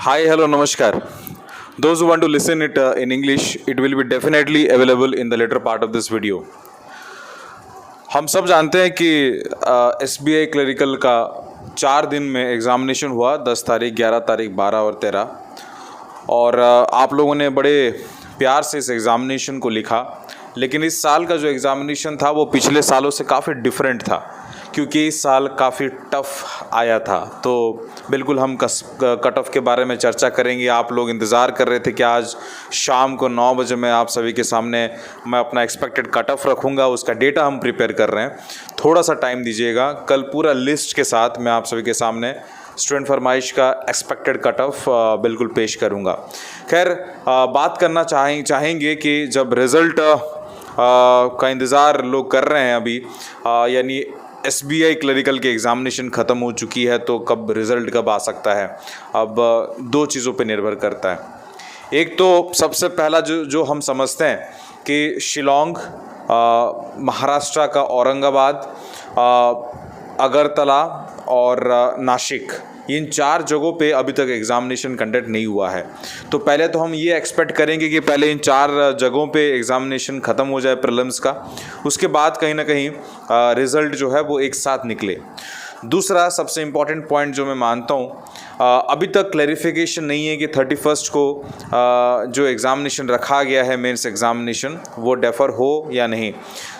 Hi, hello, namaskar. Those who want to listen it in English, it will be definitely available in the later part of this video. हम सब जानते हैं कि SBI clerical का 4 दिन में examination हुआ, 10 तारीख, 11 तारीख, 12 और 13। और आप लोगों ने बड़े प्यार से इस एग्ज़ामिनेशन को लिखा, लेकिन इस साल का जो एग्ज़ामिनेशन था वो पिछले सालों से काफ़ी डिफरेंट था, क्योंकि इस साल काफ़ी टफ़ आया था। तो बिल्कुल हम कट ऑफ के बारे में चर्चा करेंगे। आप लोग इंतज़ार कर रहे थे कि आज शाम को 9 बजे मैं आप सभी के सामने मैं अपना एक्सपेक्टेड कट ऑफ रखूँगा, उसका डेटा हम प्रिपेयर कर रहे हैं। थोड़ा सा टाइम दीजिएगा, कल पूरा लिस्ट के साथ मैं आप सभी के सामने स्टूडेंट फरमाइश का एक्सपेक्टेड कट ऑफ बिल्कुल पेश करूँगा। खैर, बात करना चाहेंगे कि जब रिज़ल्ट का इंतज़ार लोग कर रहे हैं अभी, यानी SBI क्लरिकल के एग्ज़ामिनेशन ख़त्म हो चुकी है, तो कब रिज़ल्ट कब आ सकता है, अब 2 चीज़ों पे निर्भर करता है। एक तो सबसे पहला जो हम समझते हैं कि शिलोंग, महाराष्ट्र का औरंगाबाद, अगरतला और नासिक, इन 4 जगहों पे अभी तक एग्ज़ामिनेशन कंडक्ट नहीं हुआ है। तो पहले तो हम ये एक्सपेक्ट करेंगे कि पहले इन 4 जगहों पे एग्ज़ामिनेशन ख़त्म हो जाए प्रीलिम्स का, उसके बाद कहीं ना कहीं रिज़ल्ट जो है वो एक साथ निकले। दूसरा सबसे इम्पॉर्टेंट पॉइंट जो मैं मानता हूँ, अभी तक क्लैरिफिकेशन नहीं है कि 31 को जो एग्ज़ामिनेशन रखा गया है, मेंस एग्ज़ामिनेशन, वो डेफ़र हो या नहीं।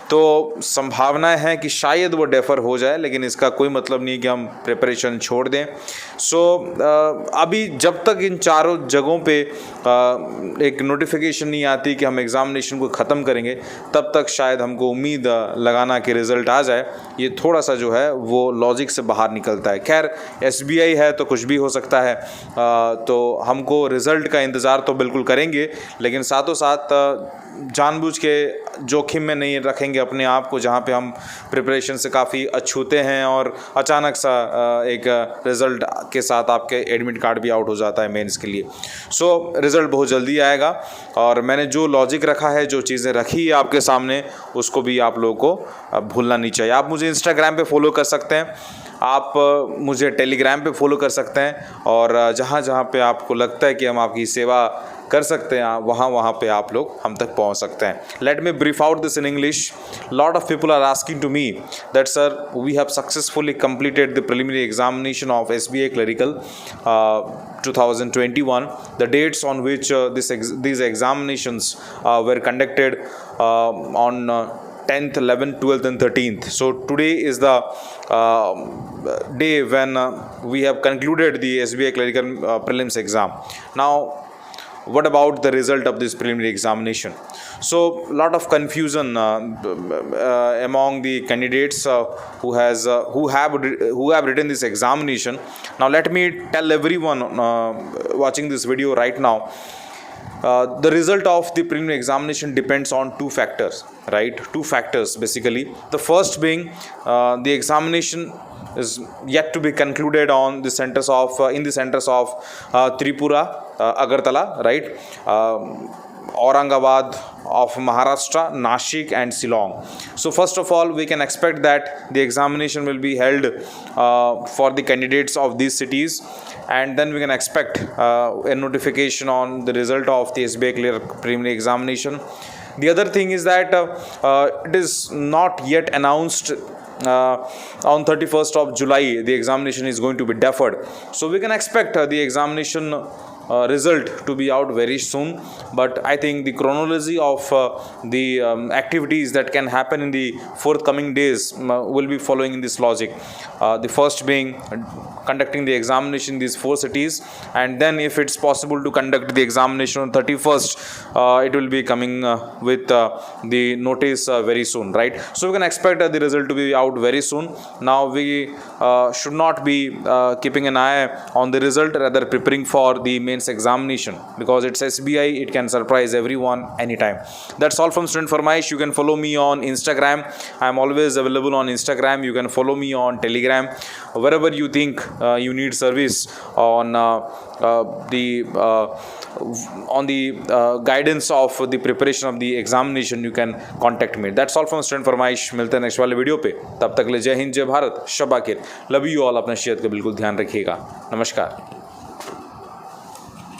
तो संभावनाएं हैं कि शायद वो डेफ़र हो जाए, लेकिन इसका कोई मतलब नहीं कि हम प्रिपरेशन छोड़ दें। अभी जब तक इन 4 जगहों पे एक नोटिफिकेशन नहीं आती कि हम एग्ज़ामिनेशन को ख़त्म करेंगे, तब तक शायद हमको उम्मीद लगाना कि रिज़ल्ट आ जाए, ये थोड़ा सा जो है वो लॉजिक से बाहर निकलता है। खैर, SBI है तो कुछ भी हो सकता है, तो हमको रिज़ल्ट का इंतज़ार तो बिल्कुल करेंगे, लेकिन साथों साथ जानबूझ के जोखिम में नहीं रखेंगे अपने आप को, जहाँ पे हम प्रिपरेशन से काफ़ी अछूते हैं और अचानक सा एक रिज़ल्ट के साथ आपके एडमिट कार्ड भी आउट हो जाता है मेंस के लिए। रिज़ल्ट बहुत जल्दी आएगा, और मैंने जो लॉजिक रखा है, जो चीज़ें रखी है आपके सामने, उसको भी आप लोगों को भूलना नहीं चाहिए। आप मुझे इंस्टाग्राम पे फॉलो कर सकते हैं, आप मुझे टेलीग्राम पे फॉलो कर सकते हैं, और जहाँ जहाँ पे आपको लगता है कि हम आपकी सेवा कर सकते हैं, वहाँ पे आप लोग हम तक पहुँच सकते हैं। Let me brief out this in English. Lot of people are asking to me that sir, we have successfully completed the preliminary examination of SBI clerical 2021. The dates on which these examinations were conducted on 10th, 11th, 12th and 13th. So today is the day when we have concluded the SBI clerical prelims exam. Now, what about the result of this preliminary examination? So lot of confusion among the candidates who have written this examination. Now let me tell everyone watching this video right now, the result of the preliminary examination depends on 2 factors, right? 2 factors basically. The first being the examination is yet to be concluded on the centers of Tripura, Agartala, right? Aurangabad of Maharashtra, Nashik and Shillong. So first of all, we can expect that the examination will be held for the candidates of these cities, and then we can expect a notification on the result of the SBI clear preliminary examination. The other thing is that it is not yet announced on 31st of July the examination is going to be deferred. So we can expect the examination result to be out very soon, but I think the chronology of the activities that can happen in the forthcoming days will be following in this logic. The first being conducting the examination in these 4 cities, and then if it's possible to conduct the examination on 31st, it will be coming with the notice very soon, right? So we can expect the result to be out very soon. Now we should not be keeping an eye on the result, rather preparing for the mains examination, because it's SBI, it can surprise everyone anytime. That's all from Student Farmaish. You can follow me on Instagram. I'm always available on Instagram. You can follow me on Telegram. Wherever you think you need service on the guidance of the preparation of the examination, you can contact me. That's all from Student Farmaish. मिलते हैं next वाले video पे, तब तक ले जय हिंद, जय भारत, शब्बा खैर। Love you all. अपना सेहत का बिल्कुल ध्यान रखिएगा। नमस्कार।